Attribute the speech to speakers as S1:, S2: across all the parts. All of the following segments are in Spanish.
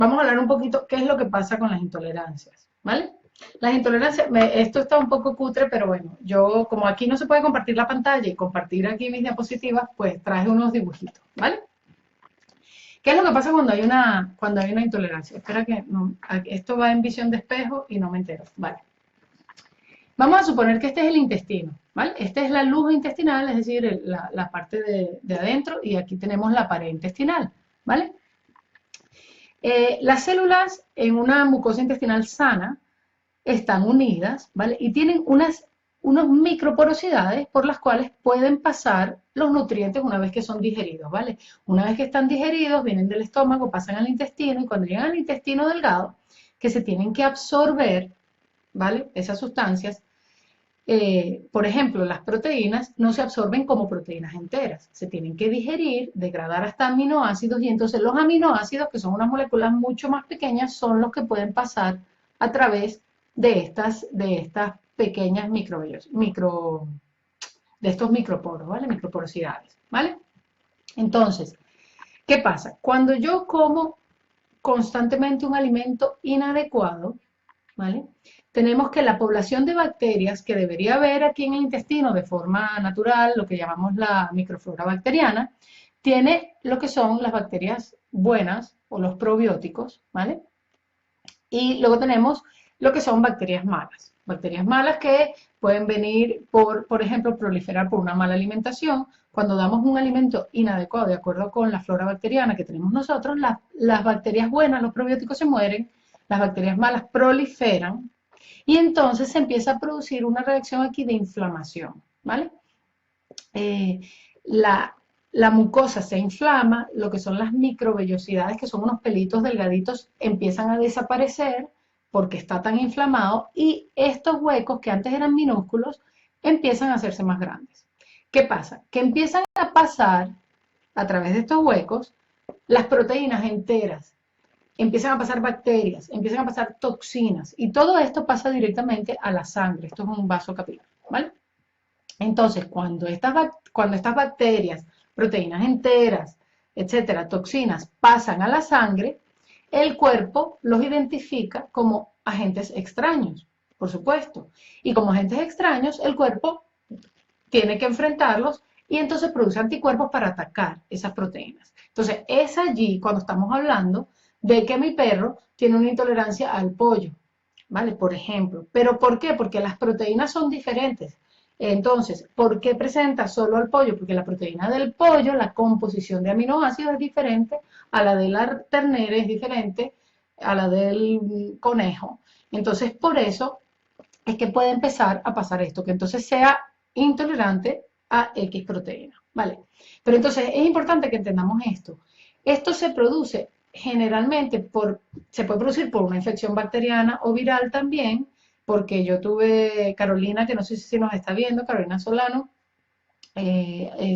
S1: vamos a hablar un poquito qué es lo que pasa con las intolerancias, ¿vale? Las intolerancias, esto está un poco cutre, pero bueno, yo como aquí no se puede compartir la pantalla y compartir aquí mis diapositivas, pues traje unos dibujitos, ¿vale? ¿Qué es lo que pasa cuando hay una intolerancia? Espera que no, esto va en visión de espejo y no me entero, ¿vale? Vamos a suponer que este es el intestino, ¿vale? Esta es la luz intestinal, es decir, la parte de adentro, y aquí tenemos la pared intestinal, ¿vale? Las células en una mucosa intestinal sana están unidas, ¿vale? Y tienen unas microporosidades por las cuales pueden pasar los nutrientes una vez que son digeridos, ¿vale? Una vez que están digeridos, vienen del estómago, pasan al intestino, y cuando llegan al intestino delgado, que se tienen que absorber, ¿vale? Esas sustancias, por ejemplo, las proteínas no se absorben como proteínas enteras, se tienen que digerir, degradar hasta aminoácidos, y entonces los aminoácidos, que son unas moléculas mucho más pequeñas, son los que pueden pasar a través de estas pequeñas de estos microporos, ¿vale? Microporosidades, ¿vale? Entonces, ¿qué pasa? Cuando yo como constantemente un alimento inadecuado, ¿vale? Tenemos que la población de bacterias que debería haber aquí en el intestino de forma natural, lo que llamamos la microflora bacteriana, tiene lo que son las bacterias buenas o los probióticos, ¿vale? Y luego tenemos lo que son bacterias malas. Bacterias malas que pueden venir por ejemplo, proliferar por una mala alimentación. Cuando damos un alimento inadecuado, de acuerdo con la flora bacteriana que tenemos nosotros, las bacterias buenas, los probióticos se mueren, las bacterias malas proliferan, y entonces se empieza a producir una reacción aquí de inflamación, ¿vale? Eh, la, la mucosa se inflama, lo que son las microvellosidades, que son unos pelitos delgaditos, empiezan a desaparecer porque está tan inflamado, y estos huecos que antes eran minúsculos empiezan a hacerse más grandes. ¿Qué pasa? Que empiezan a pasar a través de estos huecos las proteínas enteras, empiezan a pasar bacterias, empiezan a pasar toxinas, y todo esto pasa directamente a la sangre. Esto es un vaso capilar, ¿vale? Entonces, cuando estas bacterias, proteínas enteras, etcétera, toxinas, pasan a la sangre, el cuerpo los identifica como agentes extraños, por supuesto. Y como agentes extraños, el cuerpo tiene que enfrentarlos, y entonces produce anticuerpos para atacar esas proteínas. Entonces, es allí cuando estamos hablando de que mi perro tiene una intolerancia al pollo, ¿vale? Por ejemplo. ¿Pero por qué? Porque las proteínas son diferentes. Entonces, ¿por qué presenta solo al pollo? Porque la proteína del pollo, la composición de aminoácidos es diferente a la de la ternera, es diferente a la del conejo. Entonces, por eso es que puede empezar a pasar esto, que entonces sea intolerante a X proteína, ¿vale? Pero entonces es importante que entendamos esto. Esto se produce generalmente se puede producir por una infección bacteriana o viral también, porque yo tuve Carolina, que no sé si nos está viendo, Carolina Solano,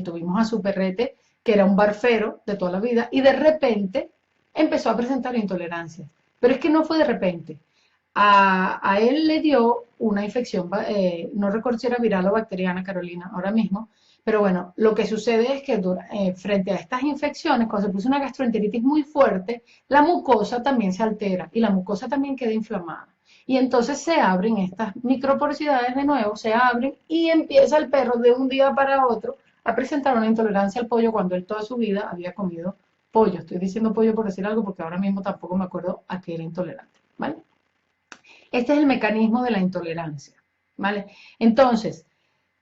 S1: tuvimos a su perrete, que era un barfero de toda la vida, y de repente empezó a presentar intolerancias. Pero es que no fue de repente. A él le dio una infección, no recuerdo si era viral o bacteriana, Carolina, ahora mismo, pero bueno, lo que sucede es que frente a estas infecciones, cuando se puso una gastroenteritis muy fuerte, la mucosa también se altera y la mucosa también queda inflamada. Y entonces se abren estas microporosidades de nuevo, se abren, y empieza el perro de un día para otro a presentar una intolerancia al pollo cuando él toda su vida había comido pollo. Estoy diciendo pollo por decir algo porque ahora mismo tampoco me acuerdo a qué era intolerante, ¿vale? Este es el mecanismo de la intolerancia, ¿vale? Entonces,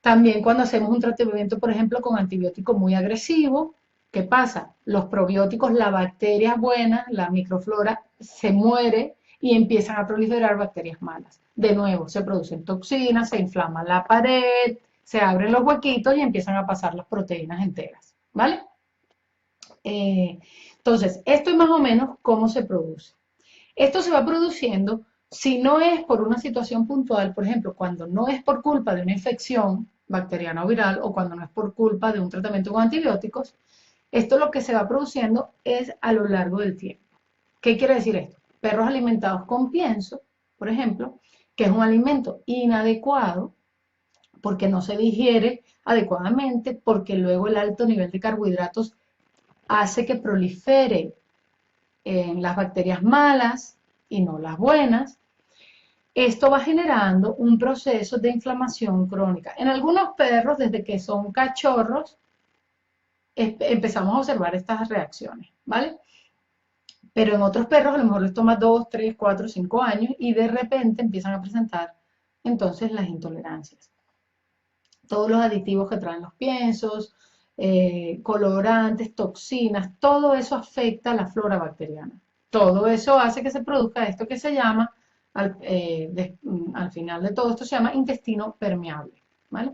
S1: también cuando hacemos un tratamiento, por ejemplo, con antibiótico muy agresivo, ¿qué pasa? Los probióticos, la bacteria buena, la microflora, se muere y empiezan a proliferar bacterias malas. De nuevo, se producen toxinas, se inflama la pared, se abren los huequitos y empiezan a pasar las proteínas enteras, ¿vale? Eh, entonces, esto es más o menos cómo se produce. Esto se va produciendo, si no es por una situación puntual, por ejemplo, cuando no es por culpa de una infección bacteriana o viral, o cuando no es por culpa de un tratamiento con antibióticos. Esto lo que se va produciendo es a lo largo del tiempo. ¿Qué quiere decir esto? Perros alimentados con pienso, por ejemplo, que es un alimento inadecuado porque no se digiere adecuadamente, porque luego el alto nivel de carbohidratos hace que prolifere en las bacterias malas y no las buenas. Esto va generando un proceso de inflamación crónica. En algunos perros, desde que son cachorros, empezamos a observar estas reacciones, ¿vale? Pero en otros perros a lo mejor les toma 2, 3, 4, 5 años y de repente empiezan a presentar entonces las intolerancias. Todos los aditivos que traen los piensos, colorantes, toxinas, todo eso afecta a la flora bacteriana. Todo eso hace que se produzca esto que se llama, al final de todo esto se llama intestino permeable, ¿vale?